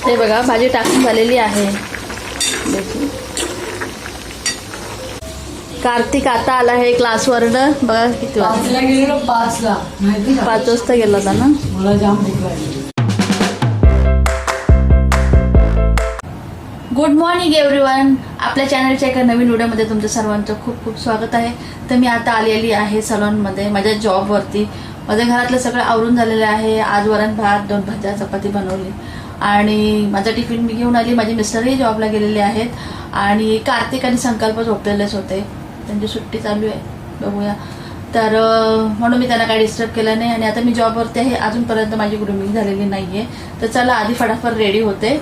हे बघा भाजी टाकून झालेली आहे. कार्तिक आता आला आहे क्लासवरनं. बघा किती वाजता गेलो 5ला, माहिती का? 5 वाजता गेला होता ना. मला जाम भूक लागली. Good morning everyone. आपल्या चॅनलच्या एका नवीन व्हिडिओमध्ये तुमचं सर्वांचं खूप खूप स्वागत आहे. तर मी आता आलेली आहे सलॉनमध्ये माझ्या जॉबवरती. माझ्या घरातलं सगळं आवरून झालेलं आहे. आज वरण भात 2 भाज्या चपाती बनवली आणि माझा टिफिन मी घेऊन आली. माझे मिस्टरही जॉबला गेलेले आहेत आणि कार्तिक आणि संकल्प झोपलेलेच होते. त्यांची सुट्टी चालू आहे, बघूया. तर म्हणून मी त्यांना काही डिस्टर्ब केलं नाही. आणि आता मी जॉबवरती आहे, अजूनपर्यंत माझी ग्रूमिंग झालेली नाही आहे. तर चला आधी फटाफट रेडी होते.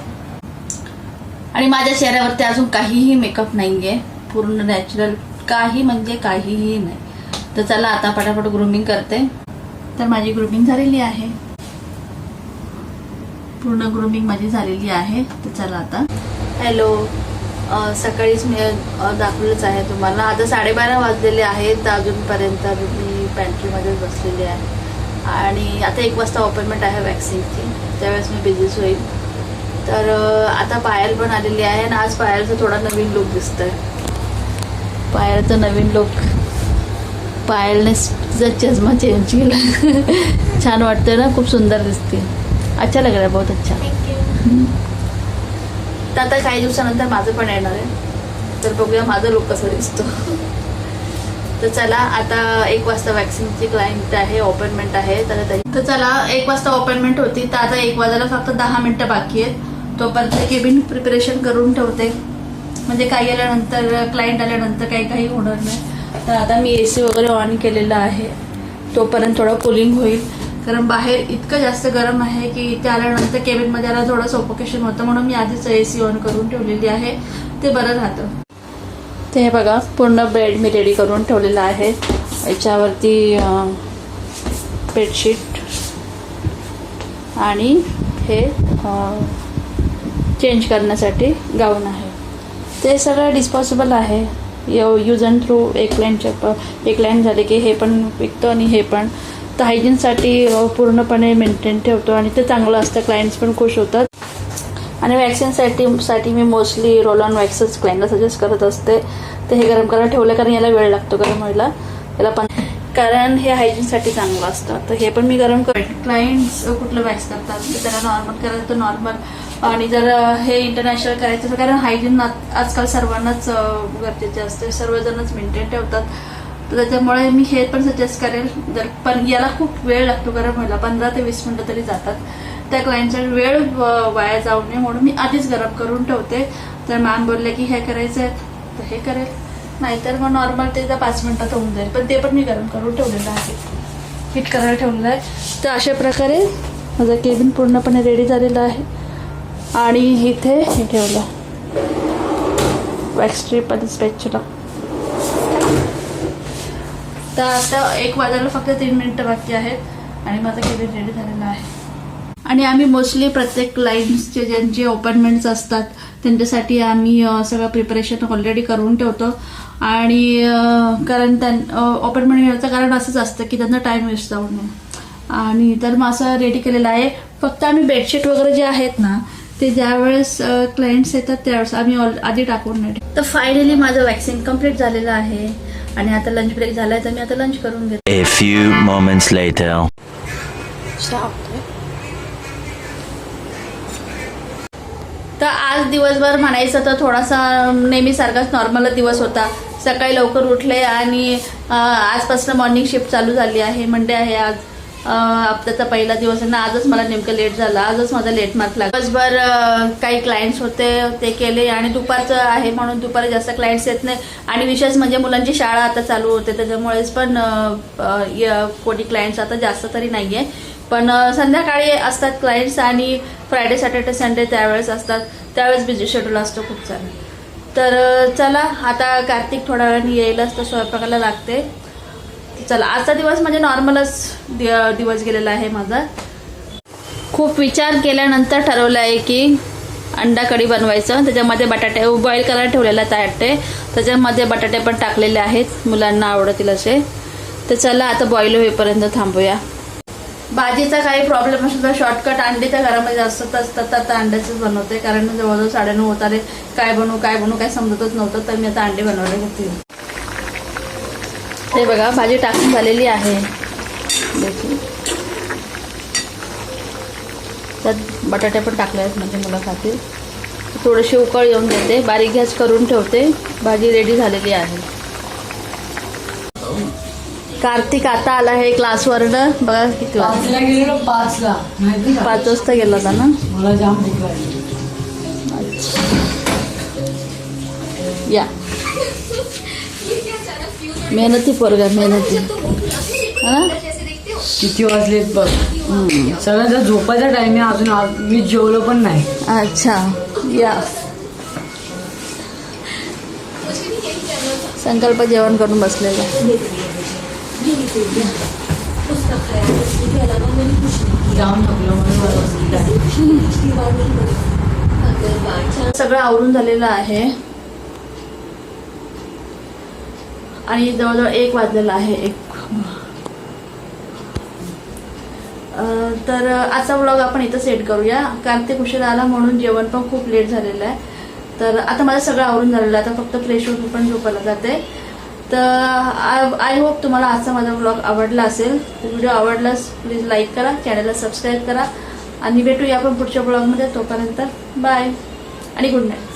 आणि माझ्या चेहऱ्यावरती अजून काहीही मेकअप नाही आहे, पूर्ण नॅचरल, काही म्हणजे काहीही नाही. तर चला आता फटाफट ग्रूमिंग करते. तर माझी ग्रूमिंग झालेली आहे, पूर्ण ग्रूमिंग माझी झालेली आहे. तर चला आता. हॅलो, सकाळीच मी दाखवलंच आहे तुम्हाला. आता 12:30 वाजलेले आहेत. अजूनपर्यंत मी पॅन्ट्रीमध्येच बसलेली आहे आणि आता 1 वाजता अपॉइंटमेंट आहे वॅक्सिनची, त्यावेळेस मी बिझीच होईल. तर आता पायल पण आलेली आहे आणि आज पायलचा थोडा नवीन लुक दिसतोय. पायलचं नवीन लुक, पायलने तिचा चष्मा चेंज केला. छान वाटतंय ना, खूप सुंदर दिसते. अच्छा लग रहा है, बहुत अच्छा. तर आता काही दिवसानंतर माझं पण येणार आहे, तर बघूया माझं लुक कसं दिसतो. तर चला आता 1 वाजता वॅक्सिनची क्लायंट आहे, अपॉइंटमेंट आहे. तर चला 1 वाजता अपॉइंटमेंट होती. तर आता 1 वाजायला फक्त 10 मिनिटं बाकी आहेत. तोपर्यंत केबिन प्रिपरेशन करून ठेवते, म्हणजे काही आल्यानंतर, क्लायंट आल्यानंतर काही होणार नाही. तर आता मी AC वगैरे ऑन केलेलं आहे, तोपर्यंत थोडं कूलिंग होईल. कारण बाहेर इतकं जास्त गरम आहे की इथे आल्यानंतर केबिनमध्ये आला थोडं सफोकेशन होतं, म्हणून मी आधीच AC ऑन करून ठेवलेली आहे, ते बरं राहतं. ते हे बघा, पूर्ण बेड मी रेडी करून ठेवलेला आहे. याच्यावरती बेडशीट आणि हे चेंज करण्यासाठी गाऊन आहे. ते सगळं डिस्पॉसिबल आहे, यूज अँड थ्रू. एक क्लायंट झाले की हे पण विकतो आणि हे पण. तर हायजीनसाठी पूर्णपणे मेंटेन ठेवतो आणि ते चांगलं असतं, क्लायंट्स पण खुश होतात. आणि वॅक्सिनसाठी मी मोस्टली रोल ऑन वॅक्सच क्लायंटला सजेस्ट करत असते. तर हे गरम करायला ठेवलं, कारण याला वेळ लागतो गरम व्हायला, याला पण, कारण हे हायजीनसाठी चांगलं असतं. तर हे पण मी गरम क्लायंट्स कुठलं वॅक्स करतात तर त्याला नॉर्मल करायचं तर नॉर्मल, आणि जर हे इंटरनॅशनल करायचं तर, कारण हायजीन आजकाल सर्वांनाच गरजेचे असते, सर्वजणच मेंटेन ठेवतात. तर त्याच्यामुळे मी हे पण सजेस्ट करेल. जर पण याला खूप वेळ लागतो गरम व्हायला, 15 ते 20 मिनटं तरी जातात. त्या क्लायंटचा वेळ वाया जाऊ नये म्हणून मी आधीच गरम करून ठेवते. तर मॅम बोलले की हे करायचं आहे तर हे करेल, नाहीतर मग नॉर्मल ते 5 मिनटात होऊन जाईल. पण ते पण मी गरम करून ठेवलेलं आहे, हिट करायला ठेवलेलं आहे. तर अशा प्रकारे माझं केबिन पूर्णपणे रेडी झालेलं आहे. आणि इथे हे ठेवलं वॅक्स स्ट्रीप आणि स्पॅच्युला. तर आता 1 वाजायला फक्त 3 मिनिटं बाकी आहेत आणि माझं केबिन रेडी झालेलं आहे. आणि आम्ही मोस्टली प्रत्येक क्लायंट्सचे ज्यांचे अपॉइंटमेंट्स असतात त्यांच्यासाठी आम्ही सगळं प्रिपरेशन ऑलरेडी करून ठेवतो. आणि कारण अपॉइंटमेंट घ्यायचं कारण असंच असतं की त्यांना टाईम वेस्ट जाऊ नये. आणि तर मग असं रेडी केलेलं आहे. फक्त आम्ही बेडशीट वगैरे जे आहेत ना, ते ज्यावेळेस क्लायंट्स येतात त्यावेळेस आम्ही आधी टाकून नाही. तर फायनली माझं वॅक्सिन कम्प्लीट झालेलं आहे आणि आता लंच ब्रेक झालाय, तर मी आता लंच करून घेते. A few moments later. तर आज दिवसभर म्हणायचं तर थोडासा नेहमीसारखाच नॉर्मल दिवस होता. सकाळी लवकर उठले आणि आजपासून मॉर्निंग शिफ्ट चालू झाली आहे. मंडे आहे आज, हप्त्याचा पहिला दिवस आहे ना. आजच मला नेमकं लेट झाला, आजच माझा लेट मार्क लागला. दिवसभर काही क्लायंट्स होते ते केले आणि दुपारचं आहे म्हणून दुपारी जास्त क्लायंट्स येत नाही. आणि विशेष म्हणजे मुलांची शाळा आता चालू होते, त्याच्यामुळेच पण कोणी क्लायंट्स आता जास्त तरी नाही आहे. पण संध्याकाळी असतात क्लायंट्स आणि फ्रायडे सॅटर्डे संडे त्यावेळेस असतात, त्यावेळेस बिझी शेड्यूल असतो खूप सारं. तर चला आता कार्तिक थोड्या वेळाने येईलच, तर स्वयंपाकाला लागते. चला आजचा दिवस म्हणजे नॉर्मलच दिवस गेलेला आहे माझा. खूप विचार केल्यानंतर ठरवलं आहे की अंडा कढी बनवायचं. त्याच्यामध्ये बटाटे बॉईल करायला ठेवलेला आहे, त्याच्यामध्ये बटाटे पण टाकलेले आहेत, मुलांना आवडतील असे. तर चला आता बॉईल होईपर्यंत थांबूया. भाजीचा काही प्रॉब्लेम असेल तर शॉर्टकट अंडे तर घरामध्ये असतात तर अंड्याचंच बनवते, कारण जवळजवळ 9:30 होत आले. काय बनवू काय समजतच नव्हतं, तर मी आता अंडे बनवले होते. हे बघा भाजी टाकून झालेली आहे. देखील त्यात बटाटे पण टाकले आहेत, म्हणजे मुलं खातील. थोडीशी उकळ येऊन देते, बारीक गॅस करून ठेवते. भाजी रेडी झालेली आहे. कार्तिक आता आला आहे क्लासवरनं. बघा किती वाजता, 5ला गेलेलो 5ला माहिती का 5 वाजता गेला होता ना. मला जाम भूक लागली. या मेहनती पोरगा, मेहनती हा. किती वाजलेत बघ. सगळ्यांचा झोपायचा टाइम आहे, अजून मी जेवलो पण नाही. अच्छा, या संकल्प जेवण करून बसलेला. जाम थकलो म्हणून मला बसलेलं आहे. सगळं आवरून झालेलं आहे आणि जवळजवळ 1 वाजलेला आहे. तर आजचा व्लॉग आपण इथं सेट करूया. कार्तिक उशीर आला म्हणून जेवण पण खूप लेट झालेलं आहे. तर आता माझं सगळं आवरून झालेलं आहे. आता फक्त फ्रेश होऊन पण झोपायला जाते. तर आय होप तुम्हाला आजचा माझा व्लॉग आवडला असेल. व्हिडिओ आवडलास प्लीज लाईक करा, चॅनलला सबस्क्राईब करा आणि भेटूया आपण पुढच्या व्लॉगमध्ये. तोपर्यंत बाय आणि गुड नाईट.